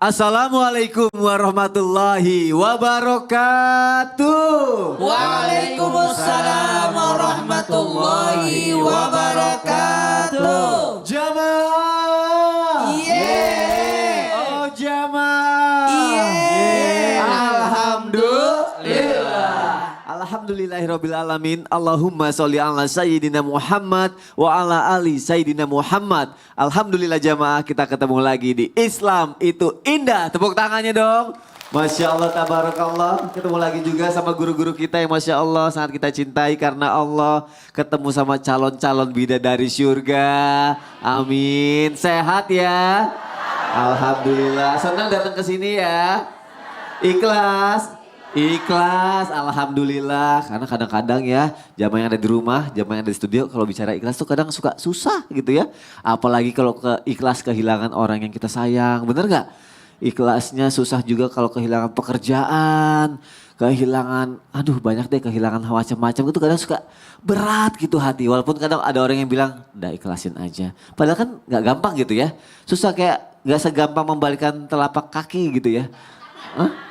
Assalamualaikum warahmatullahi wabarakatuh. Waalaikumsalam warahmatullahi wabarakatuh. Jamaah. Yeay. Oh jamaah. Yeay. Alhamdulillah. Alhamdulillahirabbil alamin. Allahumma sholli ala sayyidina Muhammad wa ala ali sayyidina Muhammad. Alhamdulillah jamaah, kita ketemu lagi di Islam itu indah. Tepuk tangannya dong. Masya Allah, tabarakallah. Ketemu lagi juga sama guru-guru kita yang Masya Allah sangat kita cintai karena Allah. Ketemu sama calon-calon bidadari surga. Amin. Sehat ya. Alhamdulillah. Senang datang ke sini ya. Ikhlas. Ikhlas, alhamdulillah. Karena kadang-kadang ya jamaah yang ada di rumah, jamaah yang ada di studio kalau bicara ikhlas tuh kadang suka susah gitu ya. Apalagi kalau ikhlas kehilangan orang yang kita sayang, bener gak? Ikhlasnya susah juga kalau kehilangan pekerjaan, kehilangan, aduh banyak deh kehilangan macam-macam itu kadang suka berat gitu hati. Walaupun kadang ada orang yang bilang, udah ikhlasin aja. Padahal kan gak gampang gitu ya. Susah kayak gak segampang membalikan telapak kaki gitu ya. Hah?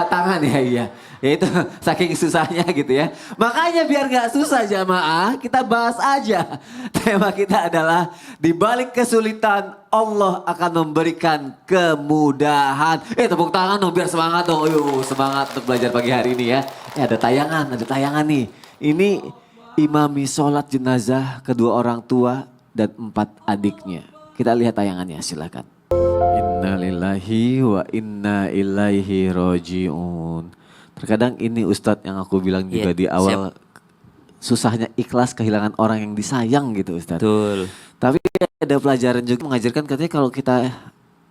Tangan ya iya. Ya itu saking susahnya gitu ya. Makanya biar gak susah jamaah, kita bahas aja. Tema kita adalah di balik kesulitan Allah akan memberikan kemudahan. Tepuk tangan dong biar semangat dong. Yuk semangat untuk belajar pagi hari ini ya. Ada tayangan nih. Ini imami sholat jenazah kedua orang tua dan 4 adiknya. Kita lihat tayangannya silakan. Innalillahi wa inna ilaihi roji'un. Terkadang ini Ustadz yang aku bilang juga di awal. Susahnya ikhlas kehilangan orang yang disayang gitu Ustadz. Betul. Tapi ada pelajaran juga mengajarkan katanya kalau kita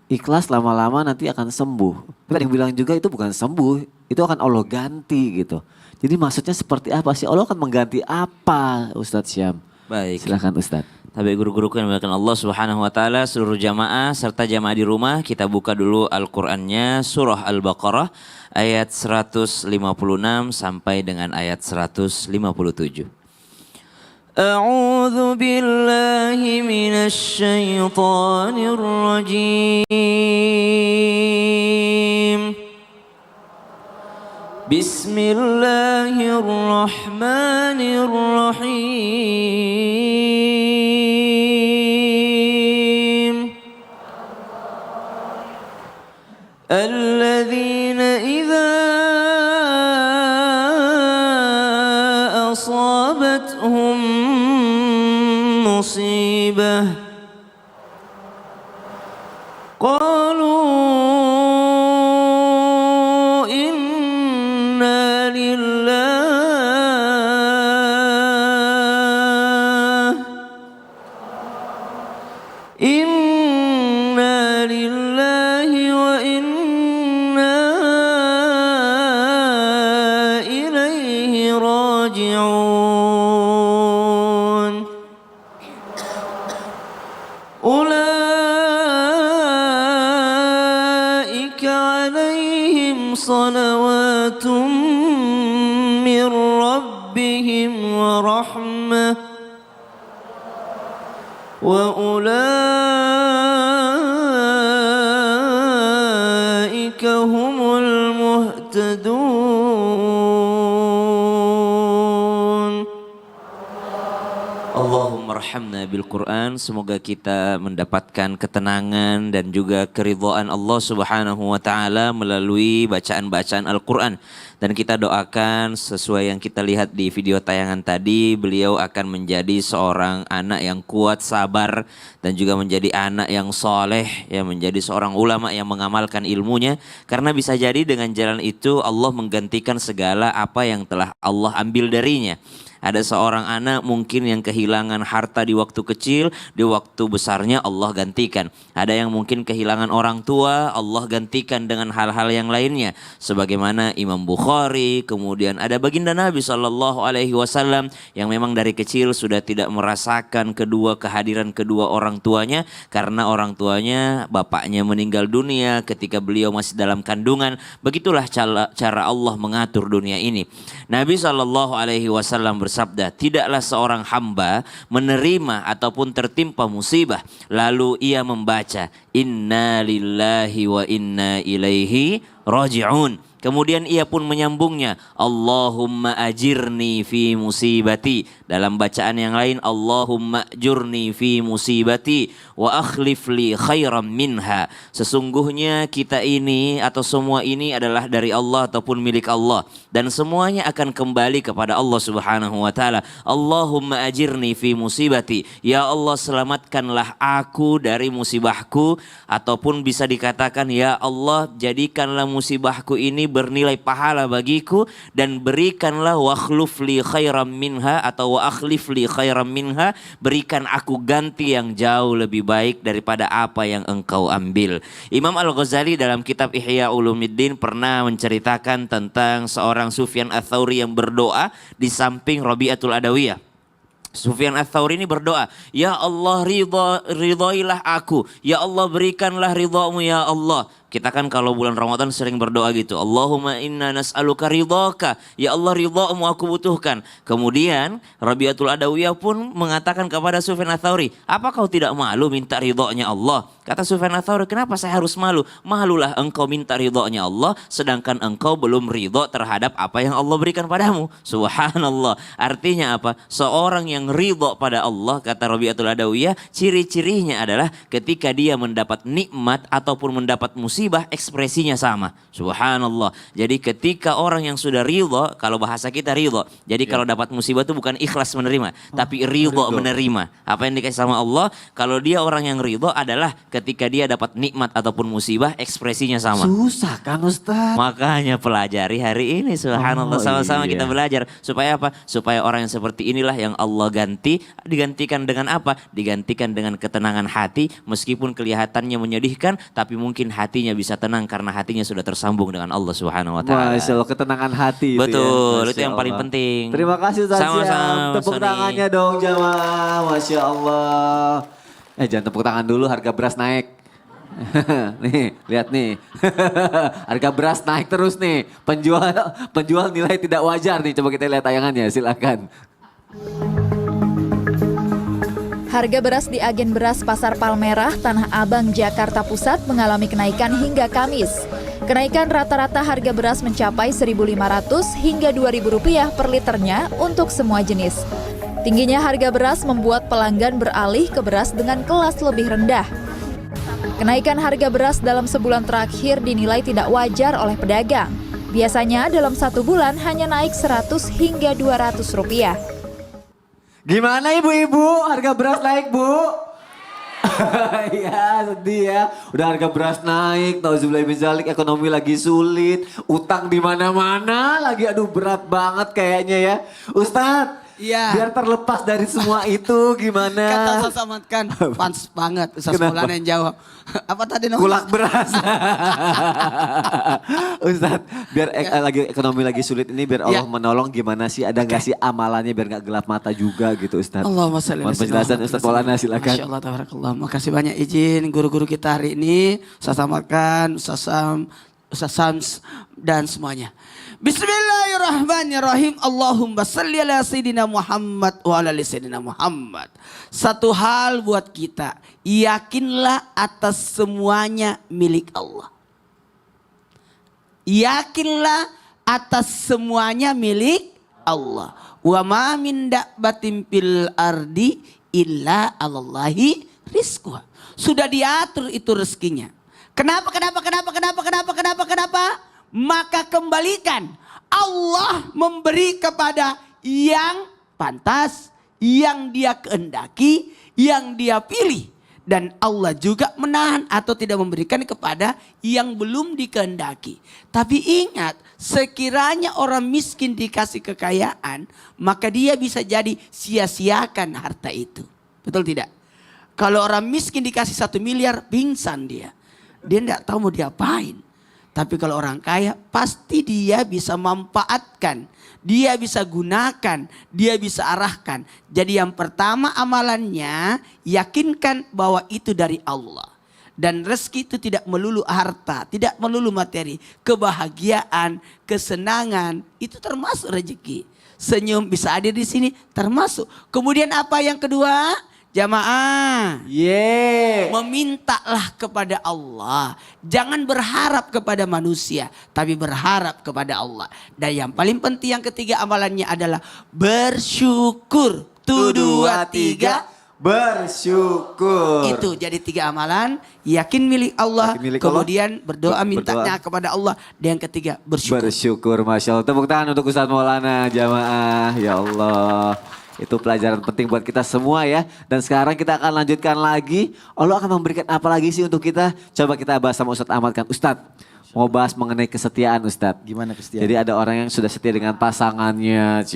ikhlas lama-lama nanti akan sembuh. Tapi ada yang bilang juga itu bukan sembuh. Itu akan Allah ganti gitu. Jadi maksudnya seperti apa sih? Allah akan mengganti apa Ustadz Syam? Baik. Silakan Ustadz. Tapi guru-guruku yang dimuliakan Allah Subhanahu wa taala, seluruh jamaah serta jamaah di rumah, kita buka dulu Al-Qur'annya surah Al-Baqarah ayat 156 sampai dengan ayat 157. A'udzu billahi minasy syaithanir rajim. Bismillahirrahmanirrahim. الذين إذا أصابتهم مصيبة قالوا إنا لله وإنا إليه راجعون أولئك عليهم صلوات من ربهم ورحمة وأولئك هم المهتدون. Allahumma arhamna bil Quran. Semoga kita mendapatkan ketenangan dan juga keridhaan Allah Subhanahu wa taala melalui bacaan-bacaan Al-Quran. Dan kita doakan sesuai yang kita lihat di video tayangan tadi, beliau akan menjadi seorang anak yang kuat, sabar, dan juga menjadi anak yang soleh, ya, menjadi seorang ulama yang mengamalkan ilmunya. Karena bisa jadi dengan jalan itu Allah menggantikan segala apa yang telah Allah ambil darinya. Ada seorang anak mungkin yang kehilangan harta di waktu kecil, di waktu besarnya Allah gantikan. Ada yang mungkin kehilangan orang tua, Allah gantikan dengan hal-hal yang lainnya. Sebagaimana Imam Bukhari, kemudian ada baginda Nabi SAW yang memang dari kecil sudah tidak merasakan kehadiran kedua orang tuanya. Karena orang tuanya, bapaknya meninggal dunia ketika beliau masih dalam kandungan. Begitulah cara Allah mengatur dunia ini. Nabi SAW bersabda, tidaklah seorang hamba menerima ataupun tertimpa musibah lalu ia membaca inna lillahi wa inna ilaihi raji'un. Kemudian ia pun menyambungnya, Allahumma ajirni fi musibati. Dalam bacaan yang lain, Allahumma ajurni fi musibati wa akhlif li khairam minha. Sesungguhnya kita ini atau semua ini adalah dari Allah ataupun milik Allah. Dan semuanya akan kembali kepada Allah subhanahu wa ta'ala. Allahumma ajirni fi musibati. Ya Allah, selamatkanlah aku dari musibahku. Ataupun bisa dikatakan, ya Allah, jadikanlah musibahku ini bernilai pahala bagiku, dan berikanlah wakhluf li khairam minha atau wa akhlif li khairam minha, berikan aku ganti yang jauh lebih baik daripada apa yang engkau ambil. Imam Al-Ghazali dalam kitab Ihya Ulumuddin pernah menceritakan tentang seorang Sufyan Ats-Tsauri yang berdoa di samping Rabi'atul Adawiyah. Sufyan Ats-Tsauri ini berdoa, ya Allah ridhoilah aku, ya Allah berikanlah ridhamu ya Allah. Kita kan kalau bulan Ramadan sering berdoa gitu. Allahumma inna nas'aluka ridhaka. Ya Allah, ridhamu aku butuhkan. Kemudian Rabi'atul Adawiyah pun mengatakan kepada Sufyan Ats-Tsauri, apa kau tidak malu minta ridhonya Allah? Kata Sufyan Ats-Tsauri, kenapa saya harus malu? Malulah engkau minta ridhonya Allah, sedangkan engkau belum ridho terhadap apa yang Allah berikan padamu. Subhanallah. Artinya apa? Seorang yang ridho pada Allah, kata Rabi'atul Adawiyah, ciri-cirinya adalah ketika dia mendapat nikmat ataupun mendapat musibah, ekspresinya sama. Subhanallah. Jadi ketika orang yang sudah ridho, kalau bahasa kita ridho, jadi kalau dapat musibah itu bukan ikhlas menerima, tapi ridho menerima apa yang dikasih sama Allah. Kalau dia orang yang ridho adalah ketika dia dapat nikmat ataupun musibah, ekspresinya sama. Susah kan Ustaz? Makanya pelajari hari ini, subhanallah, sama-sama iya. kita belajar. Supaya apa? Supaya orang yang seperti inilah yang Allah digantikan dengan apa? Digantikan dengan ketenangan hati, meskipun kelihatannya menyedihkan, tapi mungkin hatinya bisa tenang karena hatinya sudah tersambung dengan Allah Subhanahu wa taala. Masya Allah, ketenangan hati. Betul, itu itu yang paling penting. Terima kasih Ustaz Syam. Sama-sama, Tepuk Sony. tangannya dong jamaah. Masya Allah. Jangan tepuk tangan dulu, harga beras naik. Nih, lihat nih. Harga beras naik terus nih. Penjual nilai tidak wajar nih. Coba kita lihat tayangannya, silakan. Harga beras di agen beras Pasar Palmerah, Tanah Abang, Jakarta Pusat mengalami kenaikan hingga Kamis. Kenaikan rata-rata harga beras mencapai Rp1.500 hingga Rp2.000 per liternya untuk semua jenis. Tingginya harga beras membuat pelanggan beralih ke beras dengan kelas lebih rendah. Kenaikan harga beras dalam sebulan terakhir dinilai tidak wajar oleh pedagang. Biasanya dalam satu bulan hanya naik Rp100 hingga Rp200. Gimana ibu-ibu? Harga beras naik, Bu? Iya, sedih ya. Udah harga beras naik, nauzubillah min dzalik, ekonomi lagi sulit, utang di mana-mana lagi, aduh berat banget kayaknya ya. Ustadz, Iya. biar terlepas dari semua itu gimana? Kata Ustaz Somad kan, fans banget. Ustaz Kenapa? Maulana yang jawab. Apa tadi nomor? Kulak beras. Ustadz, biar lagi ekonomi lagi sulit ini, biar Allah Ya. menolong, gimana sih? Ada nggak sih amalannya biar nggak gelap mata juga gitu Ustadz? Allahumma shalli Mohon penjelasan Ustadz Maulana, silakan. Masya Allah, tabarakallah. Makasih banyak izin guru-guru kita hari ini. Ustaz Samakan, Ustaz Sam, Ustaz Sams, dan semuanya. Bismillahirrahmanirrahim. Allahumma salli ala Sayyidina Muhammad wa ala ali Sayyidina Muhammad. Satu hal buat kita, yakinlah atas semuanya milik Allah. Yakinlah atas semuanya milik Allah. Wa ma min dabbatin fil ardi illa 'alallahi rizquha. Sudah diatur itu rezekinya. Kenapa? Maka kembalikan. Allah memberi kepada yang pantas, yang dia kehendaki, yang dia pilih. Dan Allah juga menahan atau tidak memberikan kepada yang belum dikehendaki. Tapi ingat, sekiranya orang miskin dikasih kekayaan, maka dia bisa jadi sia-siakan harta itu. Betul tidak? Kalau orang miskin dikasih 1 miliar, pingsan dia. Dia tidak tahu mau diapain. Tapi kalau orang kaya, pasti dia bisa manfaatkan. Dia bisa gunakan, dia bisa arahkan. Jadi yang pertama amalannya, yakinkan bahwa itu dari Allah. Dan rezeki itu tidak melulu harta, tidak melulu materi. Kebahagiaan, kesenangan, itu termasuk rezeki. Senyum bisa hadir di sini, termasuk. Kemudian apa yang kedua? Jamaah, memintalah kepada Allah. Jangan berharap kepada manusia, tapi berharap kepada Allah. Dan yang paling penting yang ketiga amalannya adalah bersyukur. 1, 2, 3. Bersyukur. Itu jadi 3 amalan. Yakin milik Allah. Yakin milik kemudian Allah. berdoa mintanya kepada Allah. Dan yang ketiga bersyukur. Bersyukur, Masya Allah. Tepuk tangan untuk Ustadz Maulana, jamaah. Ya Allah. Itu pelajaran penting buat kita semua ya. Dan sekarang kita akan lanjutkan lagi. Allah akan memberikan apa lagi sih untuk kita? Coba kita bahas sama Ustadz Ahmad kan. Ustadz, mau bahas mengenai kesetiaan Ustadz. Gimana kesetiaan? Jadi ada orang yang sudah setia dengan pasangannya.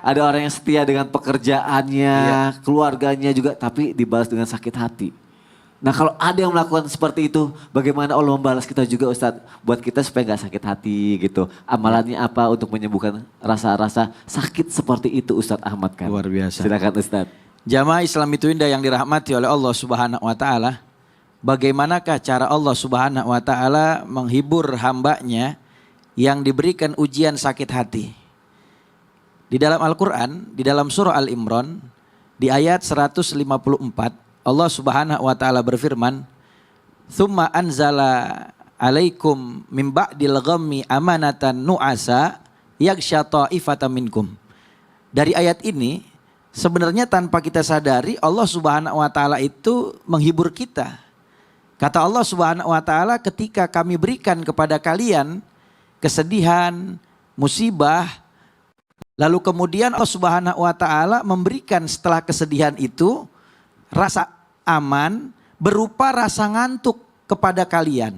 Ada orang yang setia dengan pekerjaannya, keluarganya juga. Tapi dibalas dengan sakit hati. Nah kalau ada yang melakukan seperti itu, bagaimana Allah membalas kita juga Ustadz? Buat kita supaya gak sakit hati gitu. Amalannya apa untuk menyembuhkan rasa-rasa sakit seperti itu Ustadz Ahmad kan? Luar biasa. Silakan Ustadz. Jamaah Islam itu indah yang dirahmati oleh Allah Subhanahu wa taala. Bagaimanakah cara Allah Subhanahu wa taala menghibur hambanya yang diberikan ujian sakit hati? Di dalam Al-Qur'an, di dalam surah Al-Imran, di ayat 154, Allah Subhanahu wa taala berfirman, "Tsumma anzala 'alaikum mim ba'dil ghammi amanatan nu'asa yaghsha ta'ifatan minkum." Dari ayat ini sebenarnya tanpa kita sadari Allah Subhanahu wa taala itu menghibur kita. Kata Allah Subhanahu wa taala, ketika kami berikan kepada kalian kesedihan, musibah, lalu kemudian Allah Subhanahu wa taala memberikan setelah kesedihan itu rasa aman berupa rasa ngantuk kepada kalian.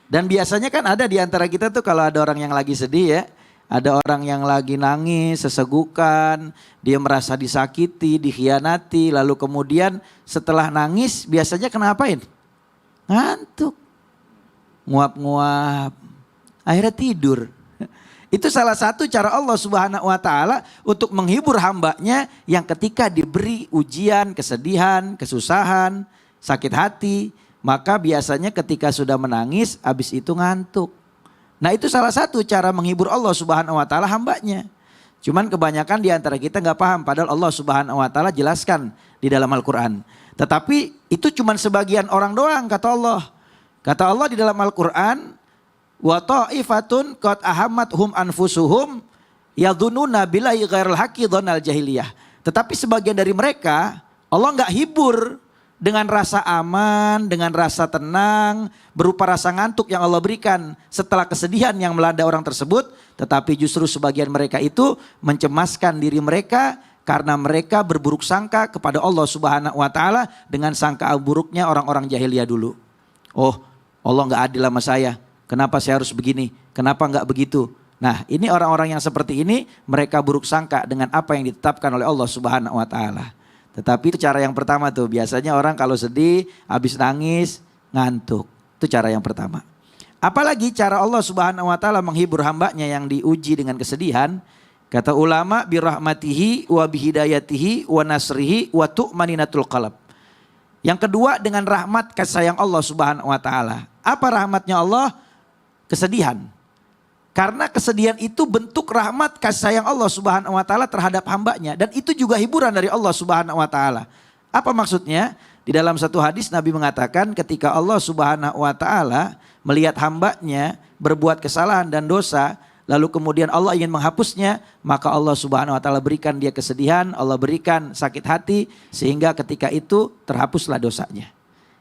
Dan biasanya kan ada di antara kita tuh kalau ada orang yang lagi sedih ya, ada orang yang lagi nangis, sesegukan, dia merasa disakiti, dikhianati, lalu kemudian setelah nangis biasanya kenapain? Ngantuk. Nguap-nguap. Akhirnya tidur. Itu salah satu cara Allah Subhanahu wa taala untuk menghibur hambanya yang ketika diberi ujian, kesedihan, kesusahan, sakit hati, maka biasanya ketika sudah menangis habis itu ngantuk. Nah, itu salah satu cara menghibur Allah Subhanahu wa taala hambanya. Cuman kebanyakan di antara kita nggak paham padahal Allah Subhanahu wa taala jelaskan di dalam Al-Qur'an. Tetapi itu cuman sebagian orang doang kata Allah. Kata Allah di dalam Al-Qur'an, wa ta'ifatun qad ahammathum anfusuhum yadhununa billahi ghairal haqqi dhannal jahiliyah. Tetapi sebagian dari mereka Allah enggak hibur dengan rasa aman, dengan rasa tenang, berupa rasa ngantuk yang Allah berikan setelah kesedihan yang melanda orang tersebut, tetapi justru sebagian mereka itu mencemaskan diri mereka karena mereka berburuk sangka kepada Allah Subhanahu wa taala dengan sangka buruknya orang-orang jahiliyah dulu. Oh, Allah enggak adil sama saya. Kenapa saya harus begini? Kenapa enggak begitu? Nah, ini orang-orang yang seperti ini mereka buruk sangka dengan apa yang ditetapkan oleh Allah Subhanahu wa taala. Tetapi itu cara yang pertama tuh. Biasanya orang kalau sedih, habis nangis, ngantuk. Itu cara yang pertama. Apalagi cara Allah Subhanahu wa taala menghibur hambanya yang diuji dengan kesedihan. Kata ulama, birahmatihi wa bihidayatihi wa nasrihi wa tu'maninatul qalb. Yang kedua dengan rahmat kasih sayang Allah Subhanahu wa taala. Apa rahmatnya Allah? Kesedihan. Karena kesedihan itu bentuk rahmat kasih sayang Allah Subhanahu wa taala terhadap hambanya, dan itu juga hiburan dari Allah Subhanahu wa taala. Apa maksudnya? Di dalam satu hadis Nabi mengatakan ketika Allah Subhanahu wa taala melihat hambanya berbuat kesalahan dan dosa, lalu kemudian Allah ingin menghapusnya, maka Allah Subhanahu wa taala berikan dia kesedihan, Allah berikan sakit hati sehingga ketika itu terhapuslah dosanya.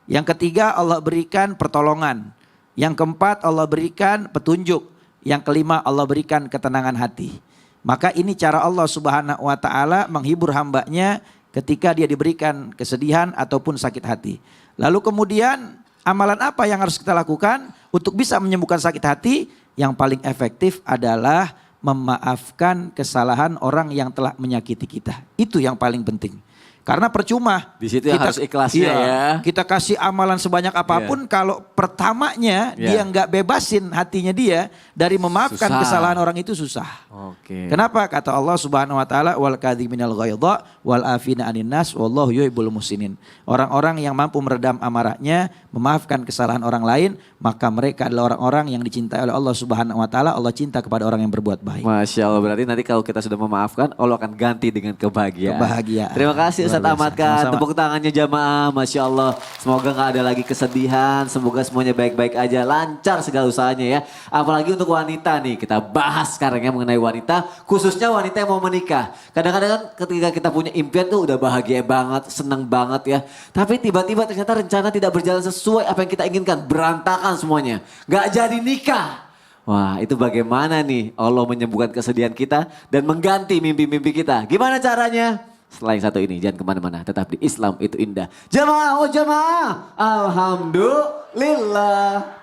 Yang ketiga Allah berikan pertolongan. Yang keempat Allah berikan petunjuk. Yang kelima Allah berikan ketenangan hati. Maka ini cara Allah Subhanahu wa taala menghibur hambanya ketika dia diberikan kesedihan ataupun sakit hati. Lalu kemudian amalan apa yang harus kita lakukan untuk bisa menyembuhkan sakit hati? Yang paling efektif adalah memaafkan kesalahan orang yang telah menyakiti kita. Itu yang paling penting. Karena percuma. Di situ harus ikhlasnya ya. Kita kasih amalan sebanyak apapun kalau pertamanya dia nggak bebasin hatinya dia dari memaafkan kesalahan orang itu susah. Oke. Kenapa? Kata Allah Subhanahu wa taala wal kadhiminal ghaidha wal afina 'anin nas wallahu yuhibbul muhsinin. Orang-orang yang mampu meredam amarahnya, memaafkan kesalahan orang lain, maka mereka adalah orang-orang yang dicintai oleh Allah Subhanahu wa taala. Allah cinta kepada orang yang berbuat baik. Masya Allah, berarti nanti kalau kita sudah memaafkan Allah akan ganti dengan kebahagiaan. Kebahagiaan. Terima kasih Ustaz Luar biasa. Ahmad kan. Sama-sama. Tepuk tangannya jamaah, Masya Allah. Semoga nggak ada lagi kesedihan, semoga semuanya baik-baik aja, lancar segala usahanya ya. Apalagi untuk wanita nih, kita bahas sekarang ya mengenai wanita, khususnya wanita yang mau menikah. Kadang-kadang kan ketika kita punya impian tuh udah bahagia banget, seneng banget ya. Tapi tiba-tiba ternyata rencana tidak berjalan sesuai apa yang kita inginkan, berantakan semuanya. Nggak jadi nikah. Wah, itu bagaimana nih Allah menyembuhkan kesedihan kita dan mengganti mimpi-mimpi kita. Gimana caranya? Setelah yang satu ini, jangan kemana-mana. Tetap di Islam itu indah. Jamaah, oh jamaah. Alhamdulillah.